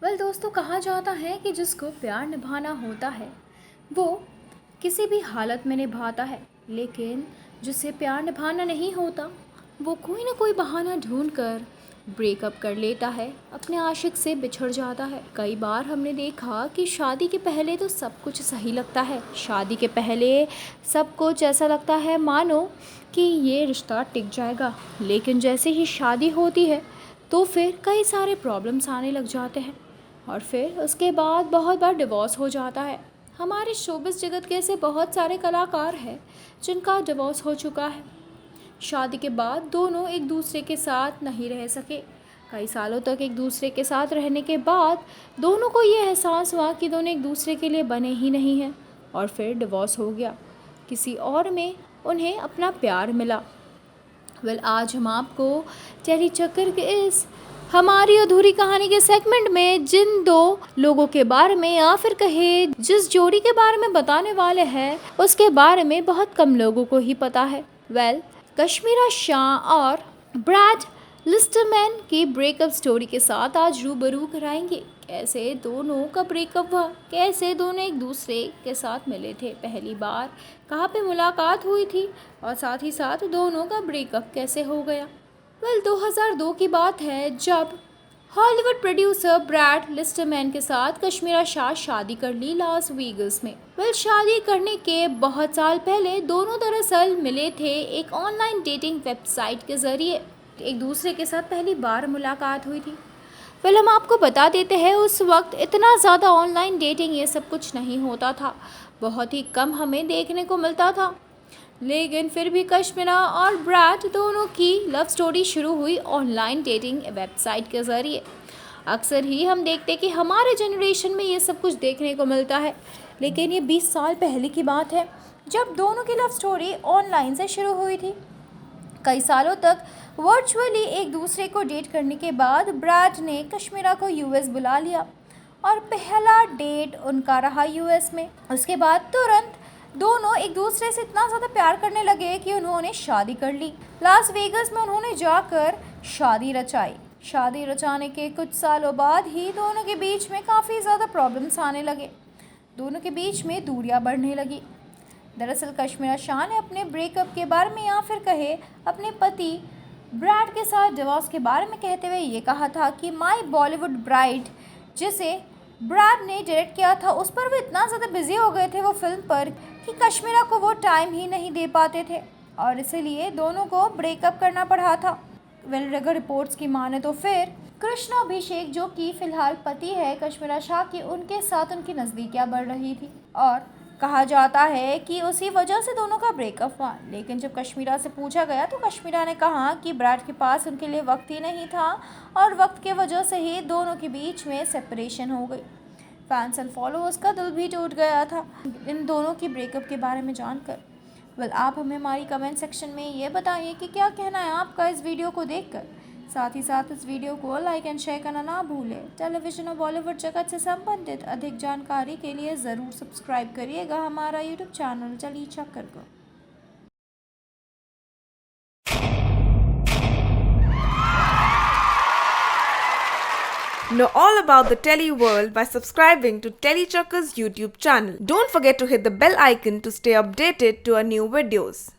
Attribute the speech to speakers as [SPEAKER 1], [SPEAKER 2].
[SPEAKER 1] दोस्तों, कहा जाता है कि जिसको प्यार निभाना होता है वो किसी भी हालत में निभाता है, लेकिन जिसे प्यार निभाना नहीं होता वो कोई ना कोई बहाना ढूंढ कर ब्रेकअप कर लेता है, अपने आशिक से बिछड़ जाता है। कई बार हमने देखा कि शादी के पहले तो सब कुछ सही लगता है, शादी के पहले सब कुछ ऐसा लगता है मानो कि ये रिश्ता टिक जाएगा, लेकिन जैसे ही शादी होती है तो फिर कई सारे प्रॉब्लम्स आने लग जाते हैं और फिर उसके बाद बहुत बार डिवोर्स हो जाता है। हमारे शोबिस जगत के ऐसे बहुत सारे कलाकार हैं जिनका डिवोर्स हो चुका है। शादी के बाद दोनों एक दूसरे के साथ नहीं रह सके। कई सालों तक एक दूसरे के साथ रहने के बाद दोनों को ये एहसास हुआ कि दोनों एक दूसरे के लिए बने ही नहीं हैं और फिर डिवोर्स हो गया। किसी और में उन्हें अपना प्यार मिला। आज हम आपको टेली चक्कर के इस हमारी अधूरी कहानी के सेगमेंट में जिन दो लोगों के बारे में या फिर कहे जिस जोड़ी के बारे में बताने वाले हैं उसके बारे में बहुत कम लोगों को ही पता है। कश्मीरा शाह और ब्रैड लिस्टरमैन की ब्रेकअप स्टोरी के साथ आज रूबरू कराएंगे। कैसे दोनों का ब्रेकअप हुआ, कैसे दोनों एक दूसरे के साथ मिले थे, पहली बार कहाँ पे मुलाकात हुई थी और साथ ही साथ दोनों का ब्रेकअप कैसे हो गया। 2002 की बात है जब हॉलीवुड प्रोड्यूसर ब्रैड लिस्टरमैन के साथ कश्मीरा शाह शादी कर ली लास वेगस में। शादी करने के बहुत साल पहले दोनों दरअसल मिले थे एक ऑनलाइन डेटिंग वेबसाइट के जरिए। एक दूसरे के साथ पहली बार मुलाकात हुई थी। हम आपको बता देते हैं उस वक्त इतना ज़्यादा ऑनलाइन डेटिंग ये सब कुछ नहीं होता था, बहुत ही कम हमें देखने को मिलता था, लेकिन फिर भी कश्मीरा और ब्रैड दोनों की लव स्टोरी शुरू हुई ऑनलाइन डेटिंग वेबसाइट के ज़रिए। अक्सर ही हम देखते कि हमारे जनरेशन में ये सब कुछ देखने को मिलता है, लेकिन ये 20 साल पहले की बात है जब दोनों की लव स्टोरी ऑनलाइन से शुरू हुई थी। कई सालों तक वर्चुअली एक दूसरे को डेट करने के बाद ब्रैड ने कश्मीरा को यूएस बुला लिया और पहला डेट उनका रहा यूएस में। उसके बाद तुरंत दोनों एक दूसरे से इतना ज़्यादा प्यार करने लगे कि उन्होंने शादी कर ली। लास वेगस में उन्होंने जाकर शादी रचाई। शादी रचाने के कुछ सालों बाद ही दोनों के बीच में काफ़ी ज़्यादा प्रॉब्लम्स आने लगे, दोनों के बीच में दूरियां बढ़ने लगी। दरअसल कश्मीरा शाह ने अपने ब्रेकअप के बारे में या फिर कहे अपने पति ब्रैड के साथ डिवोर्स के बारे में कहते हुए ये कहा था कि माई बॉलीवुड ब्राइड, जिसे ब्रैड ने डायरेक्ट किया था, उस पर वो इतना ज़्यादा बिजी हो गए थे वो फिल्म पर कि कश्मीरा को वो टाइम ही नहीं दे पाते थे और इसीलिए दोनों को ब्रेकअप करना पड़ा था। अगर रिपोर्ट्स की माने तो फिर कृष्णा अभिषेक, जो कि फिलहाल पति है कश्मीरा शाह की, उनके साथ उनकी नज़दीकियाँ बढ़ रही थी और कहा जाता है कि उसी वजह से दोनों का ब्रेकअप हुआ। लेकिन जब कश्मीरा से पूछा गया तो कश्मीरा ने कहा कि ब्रैड के पास उनके लिए वक्त ही नहीं था और वक्त के वजह से ही दोनों के बीच में सेपरेशन हो गई। फैंस एंड फॉलोअर्स का दिल भी टूट गया था इन दोनों की ब्रेकअप के बारे में जानकर। आप हमें हमारी कमेंट सेक्शन में ये बताइए कि क्या कहना है आपका इस वीडियो को देखकर। साथ ही साथ इस वीडियो को लाइक एंड शेयर करना ना भूलें। टेलीविज़न और बॉलीवुड जगत से संबंधित अधिक जानकारी के लिए ज़रूर सब्सक्राइब करिएगा हमारा यूट्यूब चैनल टेली चक्कर को।
[SPEAKER 2] Know all about the Telly world by subscribing to Telly Chakka's YouTube channel. Don't forget to hit the bell icon to stay updated to our new videos.